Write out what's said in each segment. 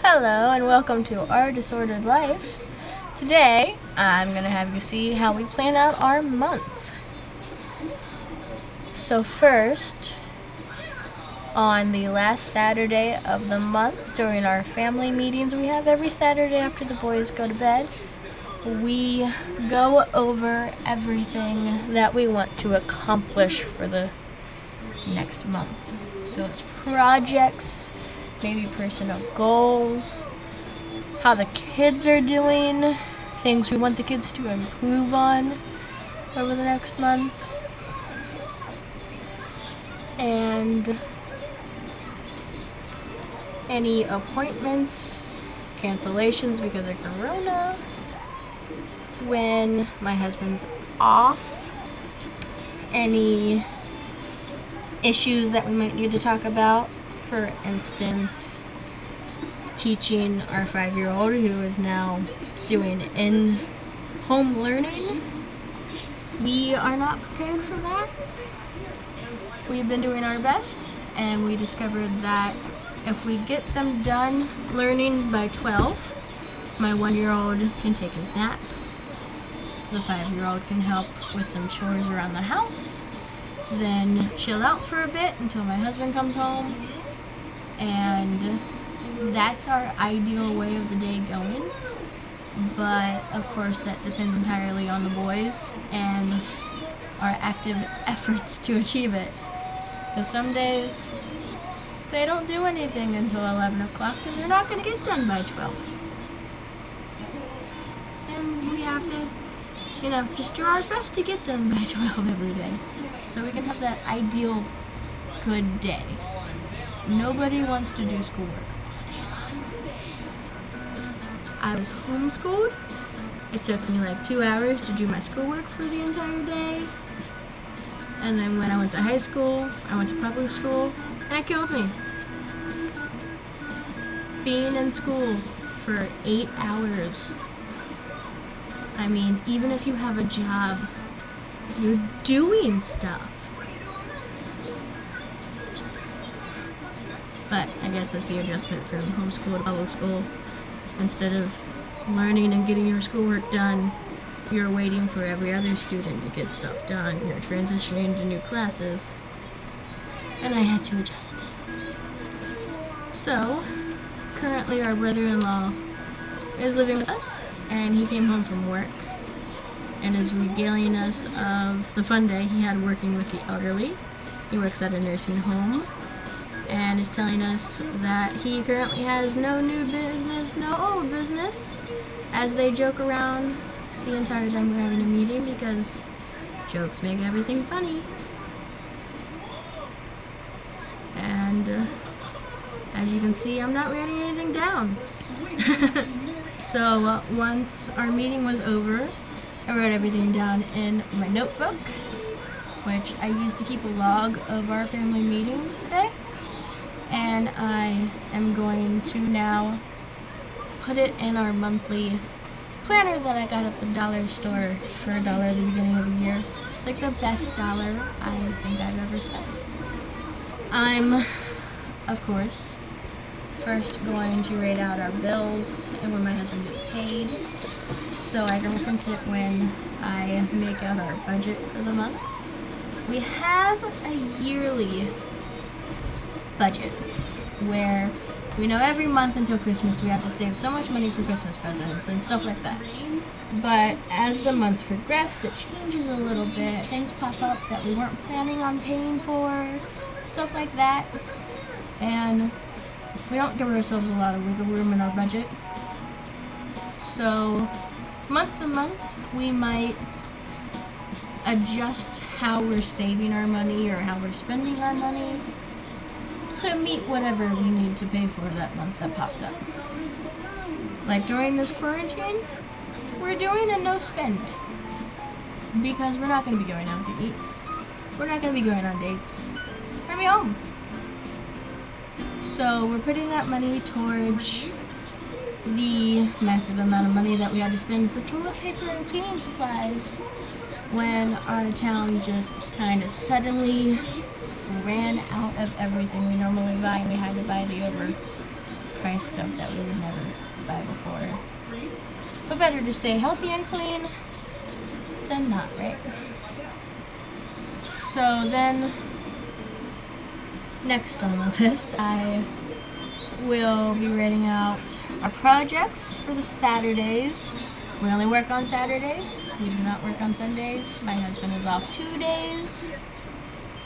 Hello and welcome to Our Disordered Life. Today, I'm going to have you see how we plan out our month. So first, on the last Saturday of the month, during our family meetings we have every Saturday after the boys go to bed, we go over everything that we want to accomplish for the next month. So it's projects, maybe personal goals, how the kids are doing, things we want the kids to improve on over the next month, and any appointments, cancellations because of Corona, when my husband's off, any issues that we might need to talk about. For instance, teaching our 5-year-old who is now doing in-home learning. We are not prepared for that. We've been doing our best, and we discovered that if we get them done learning by 12, my 1-year-old can take his nap. The 5-year-old can help with some chores around the house, then chill out for a bit until my husband comes home, and that's our ideal way of the day going. But of course that depends entirely on the boys and our active efforts to achieve it. Because some days they don't do anything until 11 o'clock and they're not going to get done by 12. And we have to, just do our best to get done by 12 every day. So we can have that ideal good day. Nobody wants to do schoolwork all day long. I was homeschooled. It took me like 2 hours to do my schoolwork for the entire day. And then when I went to high school, I went to public school, and it killed me. Being in school for 8 hours. I mean, even if you have a job, you're doing stuff. But I guess that's the adjustment from homeschool to public school. Instead of learning and getting your schoolwork done, you're waiting for every other student to get stuff done. You're transitioning to new classes. And I had to adjust. So, currently our brother-in-law is living with us, and he came home from work and is regaling us of the fun day he had working with the elderly. He works at a nursing home and is telling us that he currently has no new business, no old business, as they joke around the entire time we're having a meeting because jokes make everything funny. And as you can see, I'm not writing anything down. So once our meeting was over, I wrote everything down in my notebook, which I used to keep a log of our family meetings today. And I am going to now put it in our monthly planner that I got at the dollar store for $1 at the beginning of the year. It's like the best dollar I think I've ever spent. I'm, of course, first going to rate out our bills and when my husband gets paid, so I can reference it when I make out our budget for the month. We have a yearly budget where we know every month until Christmas we have to save so much money for Christmas presents and stuff like that. But as the months progress, it changes a little bit. Things pop up that we weren't planning on paying for, stuff like that. And we don't give ourselves a lot of wiggle room in our budget. So month to month, we might adjust how we're saving our money or how we're spending our money to meet whatever we need to pay for that month that popped up. Like during this quarantine, we're doing a no spend because we're not going to be going out to eat. We're not going to be going on dates. We're going to be home. So we're putting that money towards the massive amount of money that we had to spend for toilet paper and cleaning supplies when our town just kind of suddenly ran out of everything we normally buy and we had to buy the price stuff that we would never buy before. But better to stay healthy and clean than not, right? So then, next on the list, I will be writing out our projects for the Saturdays. We only work on Saturdays. We do not work on Sundays. My husband is off 2 days.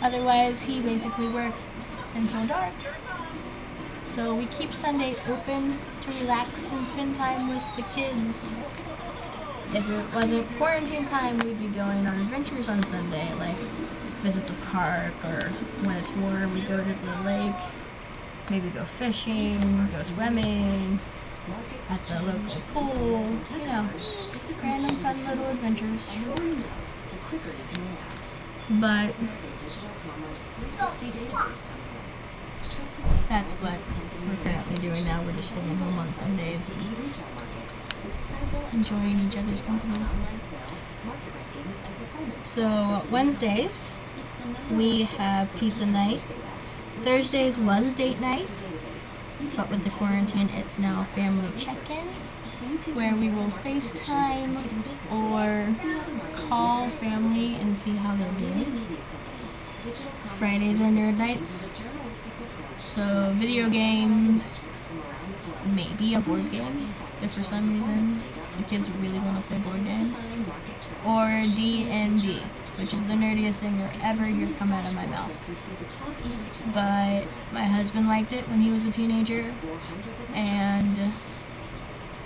Otherwise, he basically works until dark. So we keep Sunday open to relax and spend time with the kids. If it wasn't quarantine time, we'd be going on adventures on Sunday, like visit the park, or when it's warm, we go to the lake, maybe go fishing, go swimming, at the local pool, you know, random fun little adventures. But that's what we're currently doing now. We're just staying home on Sundays, enjoying each other's company. So Wednesdays, we have pizza night. Thursdays was date night, but with the quarantine, it's now family check-in, where we will FaceTime or call family and see how they're doing. Fridays are nerd nights, so video games, maybe a board game, if for some reason the kids really want to play board game, or D&D, which is the nerdiest thing ever to come out of my mouth. But my husband liked it when he was a teenager and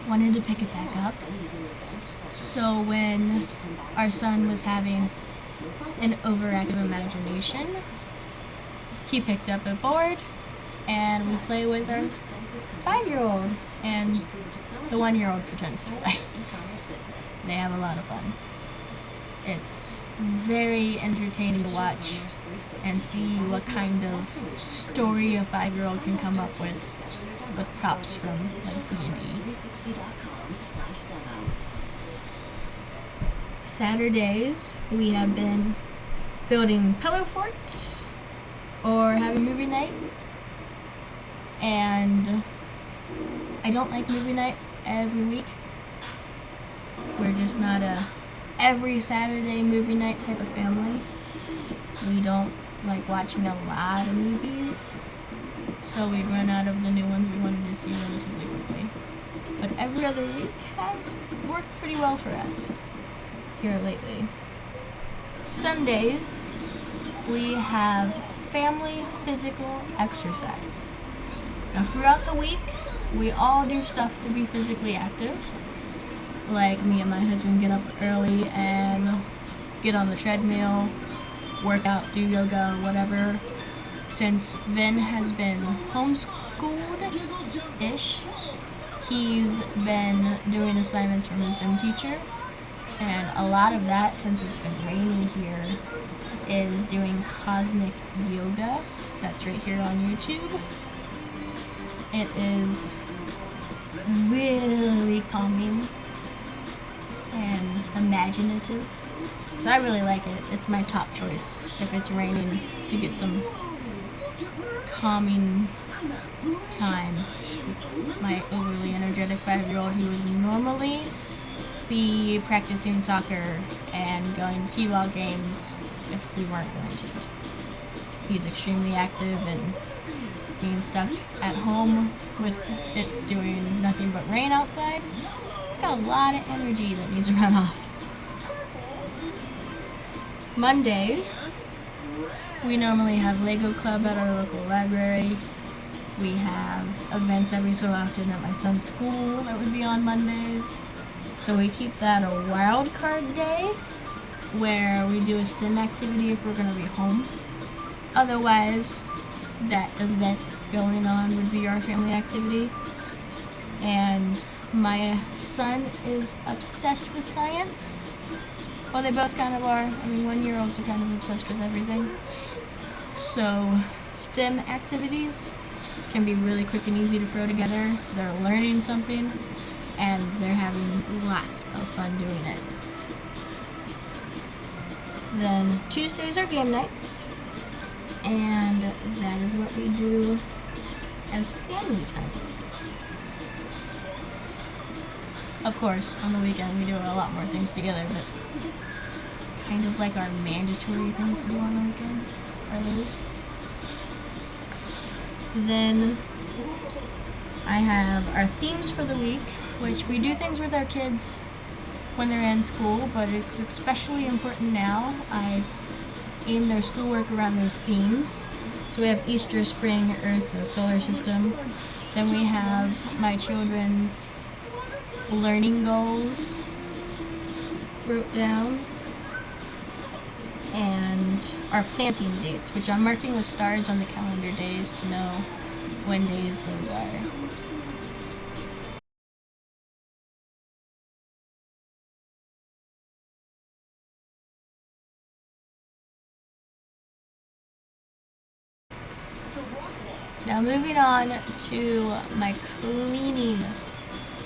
wanted to pick it back up. So when our son was having an overactive imagination, he picked up a board and we play with our 5-year-old, and the 1-year-old pretends to play. They have a lot of fun. It's very entertaining to watch and see what kind of story a 5-year-old can come up with props from like D&D. Saturdays, we have been building pillow forts or having movie night. And I don't like movie night every week. We're just not a every Saturday movie night type of family. We don't like watching a lot of movies, so we'd run out of the new ones we wanted to see relatively quickly. But every other week has worked pretty well for us here lately. Sundays, we have family physical exercise. Now throughout the week, we all do stuff to be physically active. Like me and my husband get up early and get on the treadmill, work out, do yoga, whatever. Since Ben has been homeschooled-ish, he's been doing assignments from his gym teacher. And a lot of that, since it's been rainy here, is doing cosmic yoga. That's right here on YouTube. It is really calming and imaginative. So I really like it. It's my top choice if it's raining to get some calming time. My overly energetic 5-year-old who would normally be practicing soccer and going to T-ball games if we weren't going to. He's extremely active, and being stuck at home with it doing nothing but rain outside, it's got a lot of energy that needs to run off. Mondays, we normally have Lego Club at our local library. We have events every so often at my son's school that would be on Mondays. So we keep that a wild card day where we do a STEM activity if we're going to be home. Otherwise, that event going on would be our family activity. And my son is obsessed with science. Well, they both kind of are. I mean, 1-year-olds are kind of obsessed with everything. So STEM activities can be really quick and easy to throw together. They're learning something, and they're having lots of fun doing it. Then Tuesdays are game nights, and that is what we do as family time. Of course, on the weekend we do a lot more things together, but kind of like our mandatory things to do on the weekend are those. Then I have our themes for the week, which we do things with our kids when they're in school, but it's especially important now. I aim their schoolwork around those themes. So we have Easter, spring, Earth, the solar system. Then we have my children's learning goals wrote down, and our planting dates, which I'm marking with stars on the calendar days to know when days those are. Now moving on to my cleaning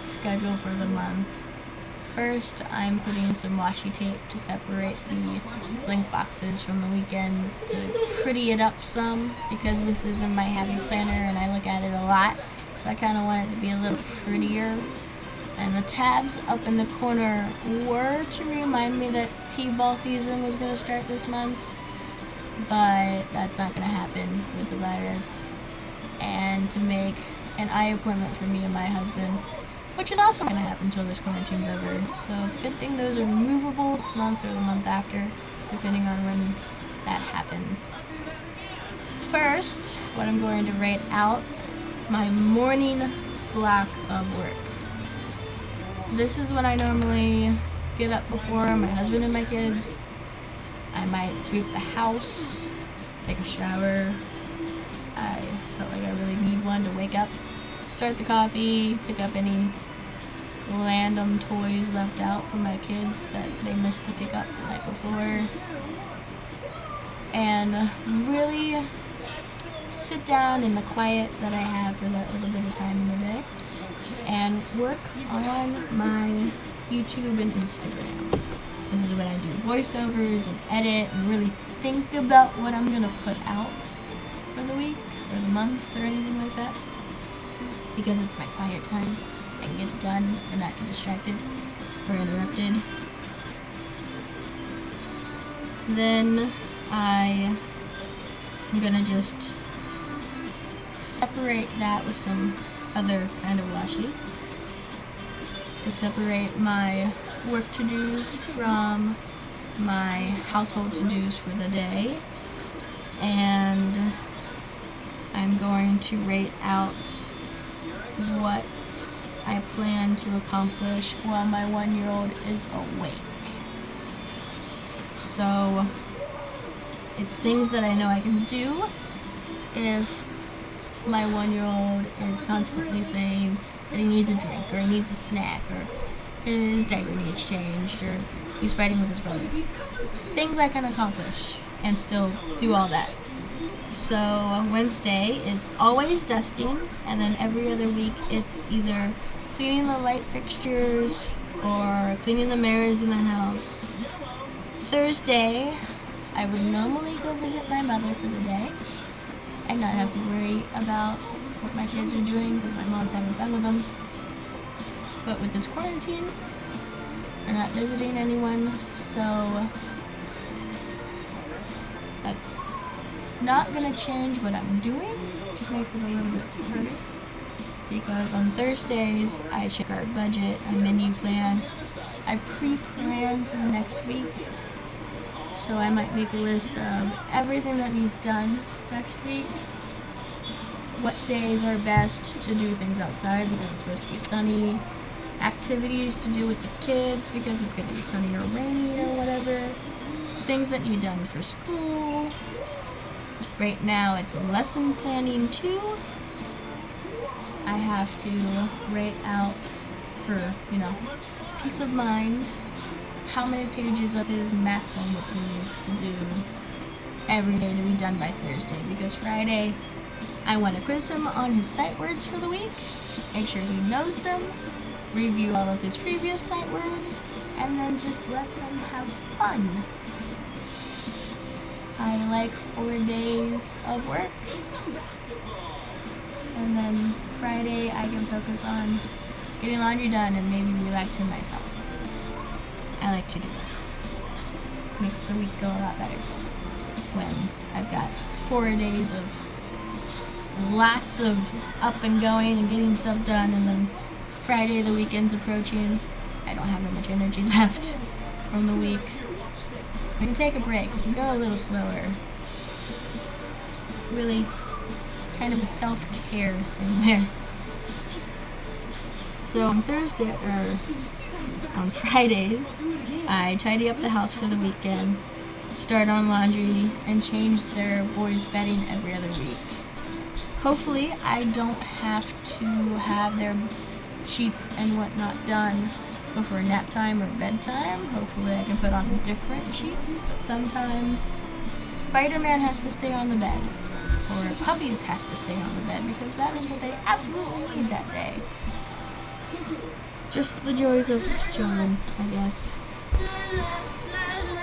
schedule for the month. First, I'm putting some washi tape to separate the blank boxes from the weekends to pretty it up some, because this is in my happy planner and I look at it a lot, so I kind of want it to be a little prettier. And the tabs up in the corner were to remind me that T-ball season was going to start this month, but that's not going to happen with the virus. And to make an eye appointment for me and my husband, which is also going to happen until this quarantine's over. So it's a good thing those are removable this month or the month after, depending on when that happens. First, what I'm going to write out, my morning block of work. This is when I normally get up before my husband and my kids. I might sweep the house, take a shower. I felt like I really need one to wake up, start the coffee, pick up any random toys left out from my kids that they missed to pick up the night before, and really sit down in the quiet that I have for that little bit of time in the day and work on my YouTube and Instagram. This is when I do voiceovers and edit and really think about what I'm going to put out for the week or the month or anything like that, because it's my quiet time. I can get it done and not get distracted or interrupted. Then I'm gonna just separate that with some other kind of washi to separate my work to-dos from my household to-dos for the day. And I'm going to rate out what I plan to accomplish while my 1-year-old is awake. So it's things that I know I can do if my 1-year-old is constantly saying that he needs a drink or he needs a snack or his diaper needs changed or he's fighting with his brother. It's things I can accomplish and still do all that. So Wednesday is always dusting, and then every other week it's either cleaning the light fixtures or cleaning the mirrors in the house. Thursday, I would normally go visit my mother for the day and not have to worry about what my kids are doing because my mom's having fun with them. But with this quarantine, we're not visiting anyone, so that's not gonna change what I'm doing. It just makes it a little bit harder, because on Thursdays I check our budget, I menu plan, I pre-plan for the next week. So I might make a list of everything that needs done next week, what days are best to do things outside because it's supposed to be sunny, activities to do with the kids because it's going to be sunny or rainy or whatever, things that need done for school. Right now it's lesson planning too. I have to write out for, peace of mind, how many pages of his math homework he needs to do every day to be done by Thursday, because Friday I want to quiz him on his sight words for the week, make sure he knows them, review all of his previous sight words, and then just let them have fun. I like 4 days of work, and then Friday I can focus on getting laundry done and maybe relaxing myself. I like to do that. Makes the week go a lot better when I've got 4 days of lots of up and going and getting stuff done, and then Friday, the weekend's approaching. I don't have that much energy left from the week. I can take a break. I can go a little slower. Really kind of a self-care thing there. So on on Fridays, I tidy up the house for the weekend, start on laundry, and change their boys' bedding every other week. Hopefully, I don't have to have their sheets and whatnot done before nap time or bedtime. Hopefully, I can put on different sheets, but sometimes Spider-Man has to stay on the bed, or Puppies has to stay on the bed because that is what they absolutely need that day. Just the joys of children, I guess.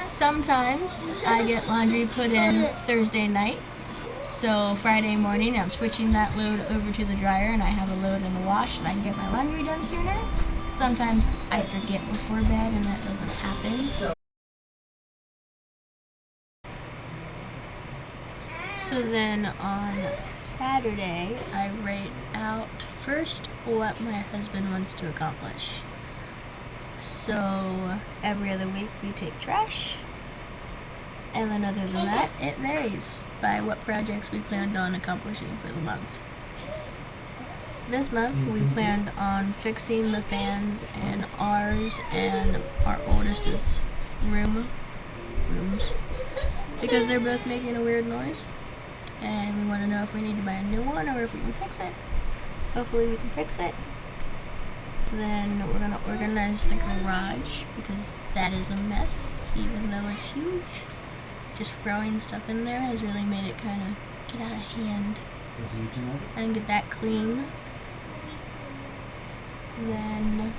Sometimes I get laundry put in Thursday night. So Friday morning, I'm switching that load over to the dryer, and I have a load in the wash, and I can get my laundry done sooner. Sometimes I forget before bed, and that doesn't happen. So then on Saturday, I write out first what my husband wants to accomplish. So every other week we take trash. And then other than that, it varies by what projects we planned on accomplishing for the month. This month, we planned on fixing the fans in ours and our oldest's rooms, because they're both making a weird noise, and we want to know if we need to buy a new one or if we can fix it. Hopefully we can fix it. Then we're going to organize the garage, because that is a mess, even though it's huge. Just throwing stuff in there has really made it kind of get out of hand. And get that clean. Then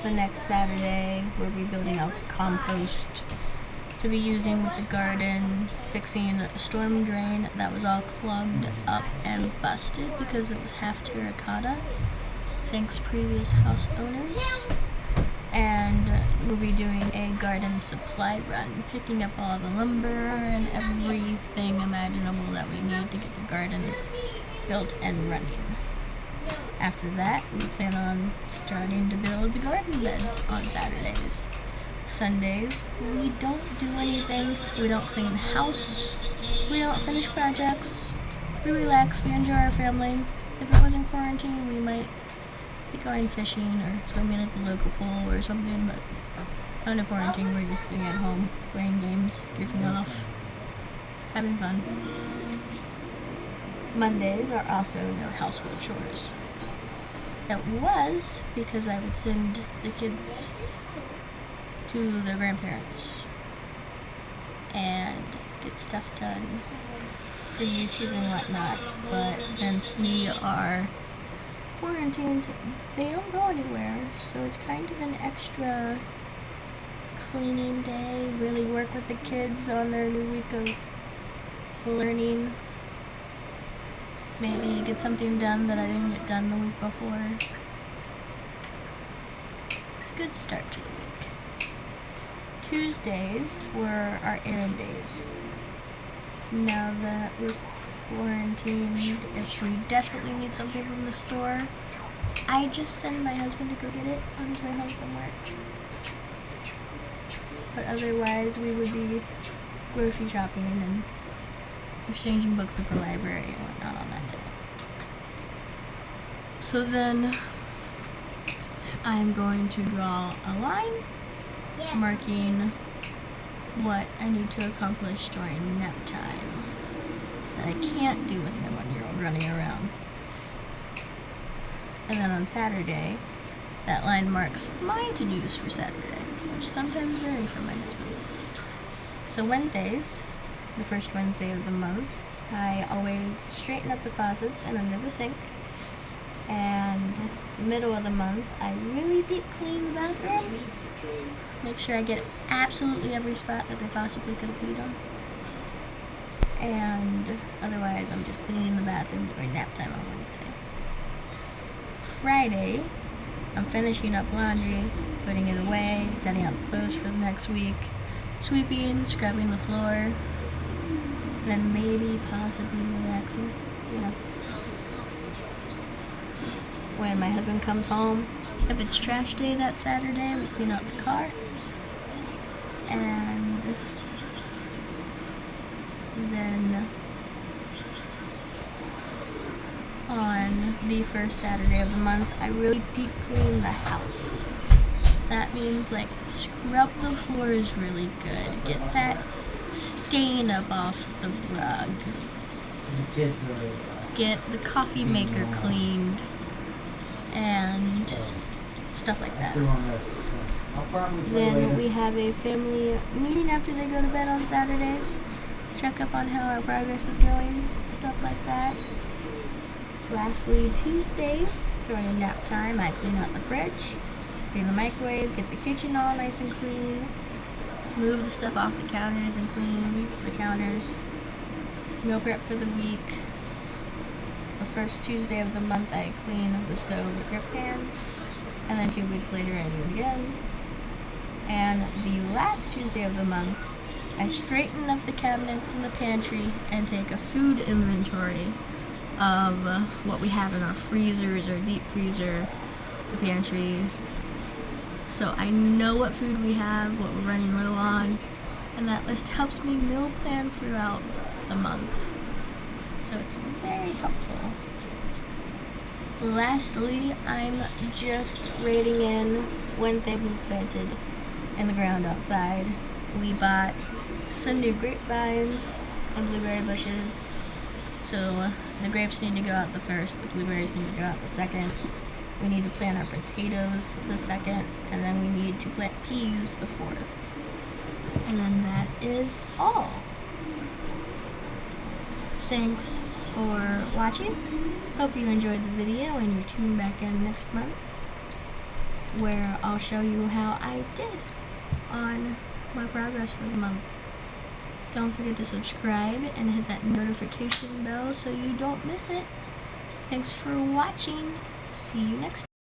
the next Saturday we'll be building a compost to be using with the garden, fixing a storm drain that was all clogged up and busted because it was half terracotta, thanks previous house owners. And we'll be doing a garden supply run, picking up all the lumber and everything imaginable that we need to get the gardens built and running. After that, we plan on starting to build the garden beds on Saturdays. Sundays, we don't do anything. We don't clean the house. We don't finish projects. We relax. We enjoy our family. If it wasn't quarantine, we might be going fishing or swimming at the local pool or something, but under quarantine we're just sitting at home, playing games, goofing off, having fun. Mondays are also no household chores. That was because I would send the kids to their grandparents and get stuff done for YouTube and whatnot, but since we are quarantined, they don't go anywhere, so it's kind of an extra cleaning day, really work with the kids on their new week of learning, maybe get something done that I didn't get done the week before. It's a good start to the week. Tuesdays were our errand days. Now that we're quarantined, if we desperately need something from the store, I just send my husband to go get it on his way home from work. But otherwise, we would be grocery shopping and exchanging books at the library and whatnot on that day. So then, I'm going to draw a line marking what I need to accomplish during nap time that I can't do with my 1-year-old running around. And then on Saturday, that line marks my to-dos for Saturday, which sometimes vary from my husband's. So Wednesdays, the first Wednesday of the month, I always straighten up the closets and under the sink. And middle of the month, I really deep clean the bathroom. Make sure I get absolutely every spot that they possibly could have peed on. And otherwise, I'm just cleaning the bathroom during nap time on Wednesday. Friday, I'm finishing up laundry, putting it away, setting out the clothes for the next week, sweeping, scrubbing the floor, then maybe, possibly relaxing, When my husband comes home, if it's trash day that Saturday, we clean out the car, and then on the first Saturday of the month, I really deep clean the house. That means like scrub the floors really good, get that stain up off the rug, get the coffee maker cleaned, and stuff like that. Then we have a family meeting after they go to bed on Saturdays, check up on how our progress is going, stuff like that. Lastly, Tuesdays, during nap time, I clean out the fridge, clean the microwave, get the kitchen all nice and clean, move the stuff off the counters and clean the counters, meal prep for the week. The first Tuesday of the month, I clean the stove with grip pans, and then 2 weeks later, I do it again. And the last Tuesday of the month, I straighten up the cabinets in the pantry and take a food inventory of what we have in our freezers, our deep freezer, the pantry. So I know what food we have, what we're running low on, and that list helps me meal plan throughout the month. So it's very helpful. Lastly, I'm just rating in when things we planted in the ground outside. We bought some new grapevines and blueberry bushes. So the grapes need to go out the first, the blueberries need to go out the second. We need to plant our potatoes the second, and then we need to plant peas the fourth. And then that is all. Thanks for watching. Hope you enjoyed the video and you tune back in next month, where I'll show you how I did on my progress for the month. Don't forget to subscribe and hit that notification bell so you don't miss it. Thanks for watching. See you next time.